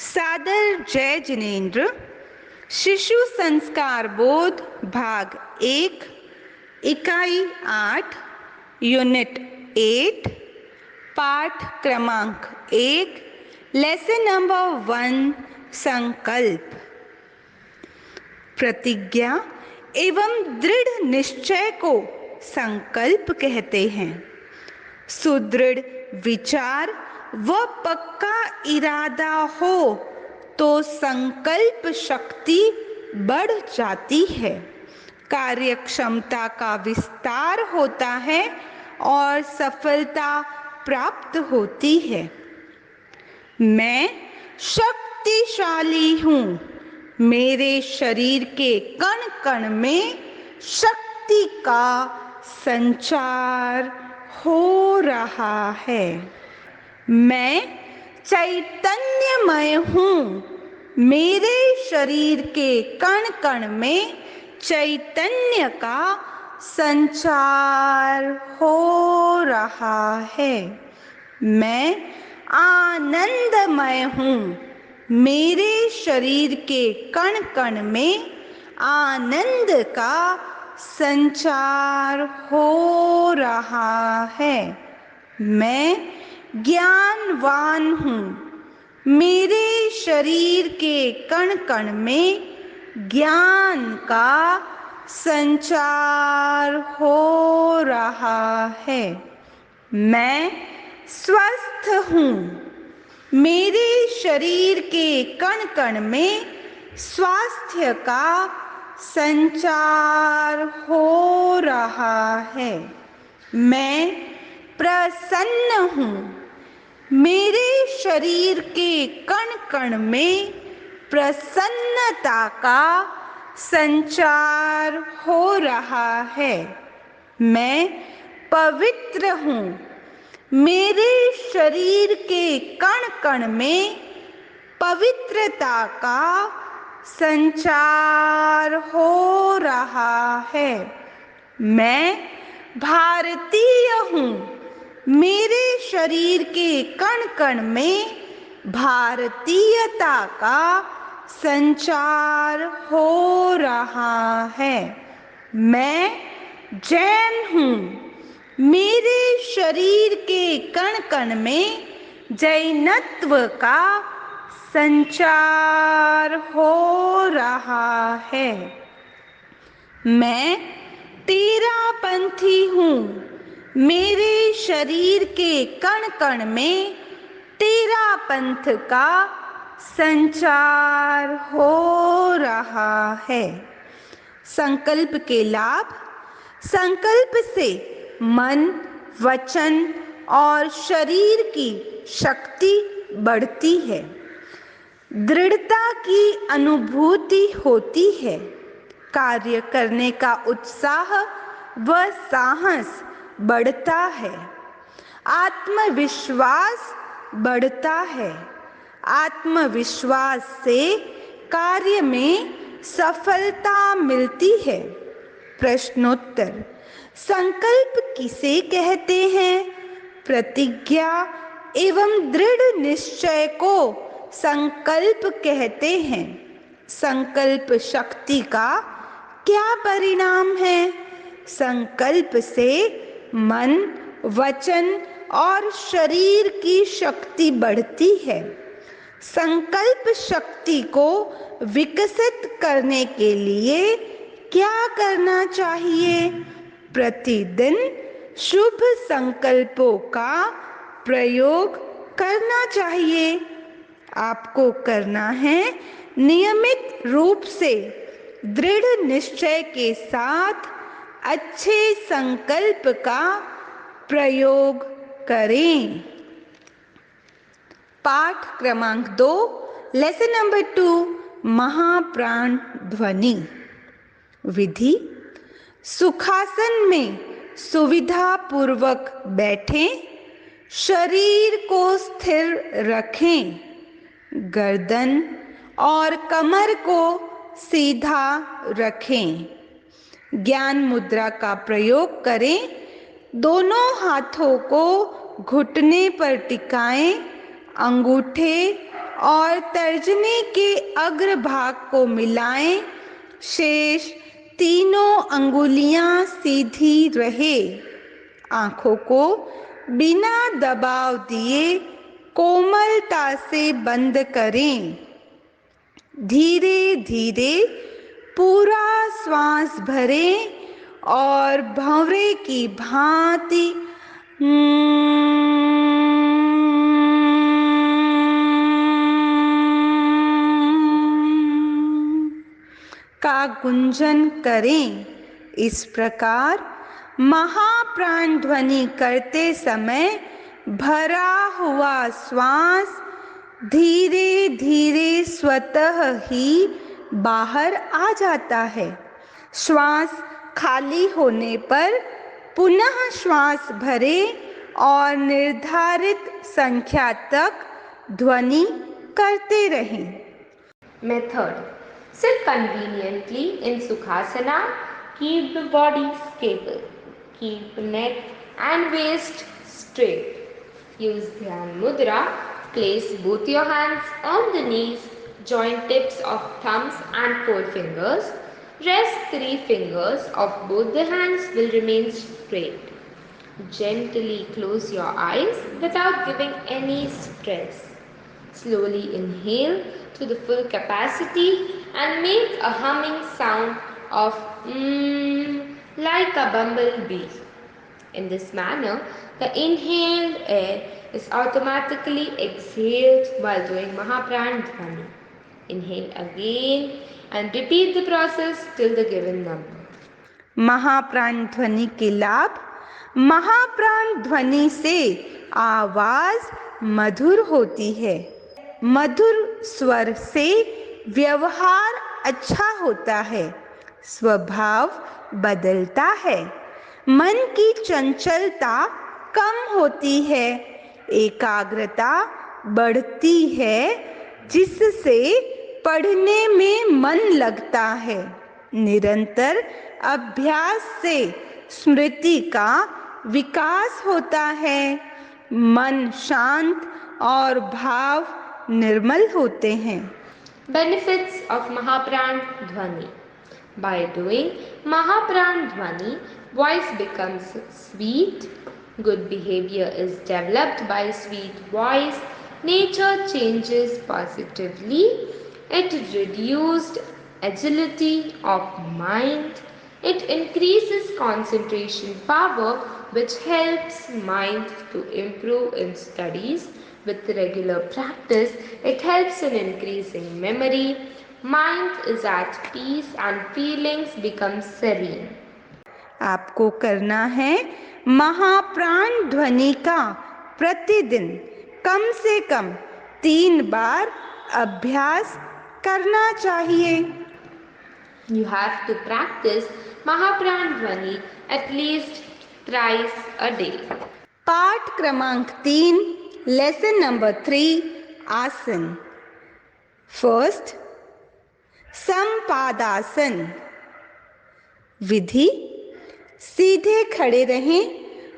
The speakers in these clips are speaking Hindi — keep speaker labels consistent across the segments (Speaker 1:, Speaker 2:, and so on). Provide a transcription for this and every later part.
Speaker 1: सादर जय जिनेन्द्र। शिशु संस्कार बोध भाग 1 इकाई 8 यूनिट 8 पाठ क्रमांक 1 लेसन नंबर 1 संकल्प। प्रतिज्ञा एवं दृढ़ निश्चय को संकल्प कहते हैं। सुदृढ़ विचार व पक्का इरादा हो तो संकल्प शक्ति बढ़ जाती है, कार्य क्षमता का विस्तार होता है और सफलता प्राप्त होती है। मैं शक्तिशाली हूँ। मेरे शरीर के कण कण में शक्ति का संचार हो रहा है। मैं चैतन्यमय हूँ। मेरे शरीर के कण कण में चैतन्य का संचार हो रहा है। मैं आनंदमय हूँ। मेरे शरीर के कण कण में आनंद का संचार हो रहा है। मैं ज्ञानवान हूँ। मेरे शरीर के कण कण में ज्ञान का संचार हो रहा है। मैं स्वस्थ हूँ। मेरे शरीर के कण कण में स्वास्थ्य का संचार हो रहा है। मैं प्रसन्न हूँ। मेरे शरीर के कण कण में प्रसन्नता का संचार हो रहा है। मैं पवित्र हूँ। मेरे शरीर के कण कण में पवित्रता का संचार हो रहा है। मैं भारतीय हूँ। मेरे शरीर के कण कण में भारतीयता का संचार हो रहा है। मैं जैन हूँ। मेरे शरीर के कण कण में जैनत्व का संचार हो रहा है। मैं तेरापंथी हूँ। मेरे शरीर के कण कण में तेरा पंथ का संचार हो रहा है। संकल्प के लाभ। संकल्प से मन, वचन और शरीर की शक्ति बढ़ती है। दृढ़ता की अनुभूति होती है। कार्य करने का उत्साह व साहस बढ़ता है। आत्मविश्वास बढ़ता है। आत्मविश्वास से कार्य में सफलता मिलती है। प्रश्नोत्तर। संकल्प किसे कहते हैं? प्रतिज्ञा एवं दृढ़ निश्चय को संकल्प कहते हैं। संकल्प शक्ति का क्या परिणाम है? संकल्प से मन, वचन और शरीर की शक्ति बढ़ती है। संकल्प शक्ति को विकसित करने के लिए क्या करना चाहिए? प्रतिदिन शुभ संकल्पों का प्रयोग करना चाहिए। आपको करना है नियमित रूप से दृढ़ निश्चय के साथ अच्छे संकल्प का प्रयोग करें। पाठ क्रमांक 2 लेसन नंबर 2 महाप्राण ध्वनि। विधि। सुखासन में सुविधा पूर्वक बैठें। शरीर को स्थिर रखें। गर्दन और कमर को सीधा रखें। ज्ञान मुद्रा का प्रयोग करें। दोनों हाथों को घुटने पर टिकाएं। अंगूठे और तर्जनी के अग्रभाग को मिलाएं। शेष तीनों अंगुलियां सीधी रहे। आंखों को बिना दबाव दिए कोमलता से बंद करें। धीरे धीरे पूरा श्वास भरें और भंवरे की भांति का गुंजन करें। इस प्रकार महाप्राण ध्वनि करते समय भरा हुआ श्वास धीरे धीरे स्वतः ही बाहर आ जाता है। श्वास खाली होने पर पुनः श्वास भरें और निर्धारित संख्या तक ध्वनि करते रहें।
Speaker 2: Method: sit conveniently in Sukhasana. Keep the body stable. Keep neck and waist straight. Use Dhyan Mudra. Place both your hands on the knees. Join tips of thumbs and forefingers. Rest 3 fingers of both the hands will remain straight. Gently close your eyes without giving any stress. Slowly inhale to the full capacity and make a humming sound of like a bumblebee. In this manner, the inhaled air is automatically exhaled while doing Mahapran Dhvani. Inhale again and repeat the process till the given number.
Speaker 1: महाप्राण ध्वनि के लाभ: महाप्राण ध्वनि से आवाज मधुर होती है। मधुर स्वर से व्यवहार अच्छा होता है। स्वभाव बदलता है। मन की चंचलता कम होती है। एकाग्रता बढ़ती है, जिससे पढ़ने में मन लगता है। निरंतर अभ्यास से स्मृति का विकास होता है। मन शांत और भाव निर्मल होते हैं।
Speaker 2: Benefits of Mahapran Dhvani: by doing Mahapran Dhvani, voice becomes sweet. Good behavior is developed by sweet voice. Nature changes positively. It reduced agility of mind. It increases concentration power, which helps mind to improve in studies. With regular practice, it helps in increasing memory. Mind is at peace and feelings become serene.
Speaker 1: आपको करना है महाप्राण ध्वनि का प्रतिदिन कम से कम 3 बार अभ्यास करना चाहिए।
Speaker 2: You have to practice Mahapran Dhvani at least thrice a day.
Speaker 1: पाठ क्रमांक 3, लेसन नंबर 3, आसन। फर्स्ट, संपादासन। विधि: सीधे खड़े रहें।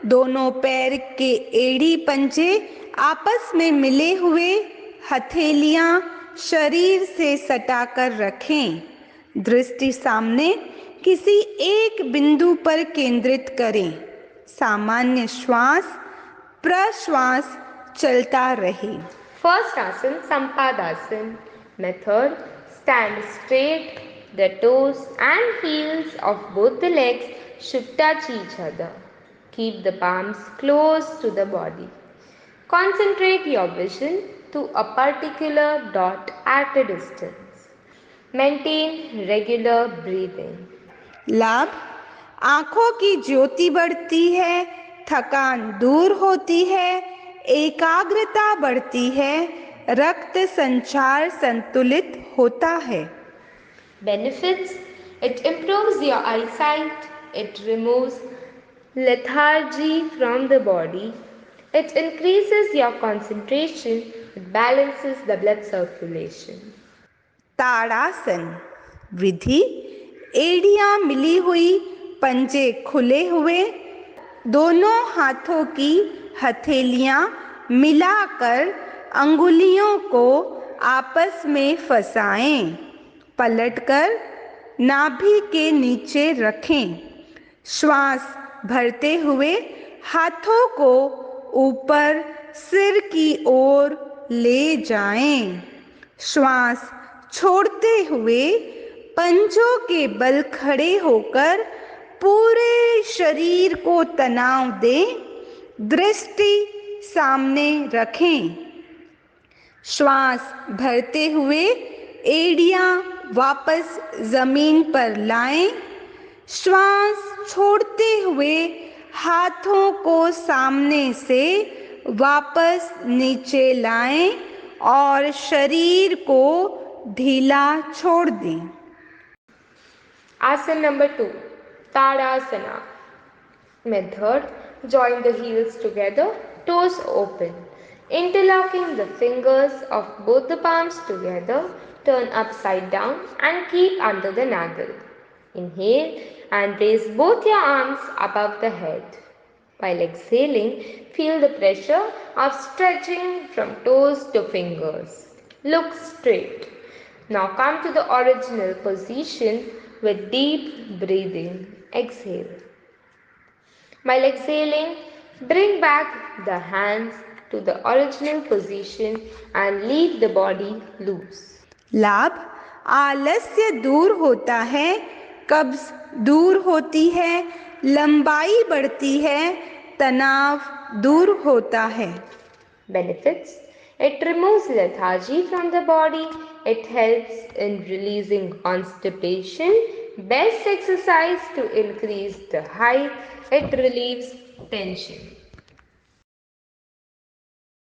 Speaker 1: दोनों पैर के एड़ी पंजे आपस में मिले हुए, हथेलियां शरीर से सटाकर रखें। दृष्टि सामने किसी एक बिंदु पर केंद्रित करें। सामान्य श्वास प्रश्वास चलता रहे।
Speaker 2: First asan, Sampadasana. Method: stand straight. The toes and heels of both the legs should touch each other. Keep the palms close to the body. Concentrate your vision to a particular dot at a distance. Maintain regular breathing.
Speaker 1: लाभ: आंखों की ज्योति बढ़ती है, थकान दूर होती है, एकाग्रता बढ़ती है, रक्त संचार संतुलित होता है।
Speaker 2: Benefits: it improves your eyesight, it removes lethargy from the body, it increases your concentration, it balances the blood circulation.
Speaker 1: ताड़ासन। विधि: एड़ियां मिली हुई, पंजे खुले हुए, दोनों हाथों की हथेलियां मिलाकर अंगुलियों को आपस में फंसाएं। पलटकर नाभि के नीचे रखें। श्वास भरते हुए हाथों को ऊपर सिर की ओर ले जाएं। श्वास छोड़ते हुए पंजों के बल खड़े होकर पूरे शरीर को तनाव दें। दृष्टि सामने रखें। श्वास भरते हुए एड़ियां वापस जमीन पर लाएं। श्वास छोड़ते हुए हाथों को सामने से वापस नीचे लाएं और शरीर को ढीला छोड़ दें।
Speaker 2: Asana number 2, Tadasana. Method: join the heels together, toes open. Interlocking the fingers of both the palms together, turn upside down and keep under the navel. Inhale and raise both your arms above the head. While exhaling, feel the pressure of stretching from toes to fingers. Look straight. Now come to the original position with deep breathing. Exhale. While exhaling, bring back the hands to the original position and leave the body loose.
Speaker 1: लाभ: आलस्य दूर होता है, कब्ज दूर होती है, लंबाई बढ़ती है, तनाव दूर होता है।
Speaker 2: Benefits: it removes lethargy from the body, it helps in releasing constipation, best exercise to increase the height, it relieves tension.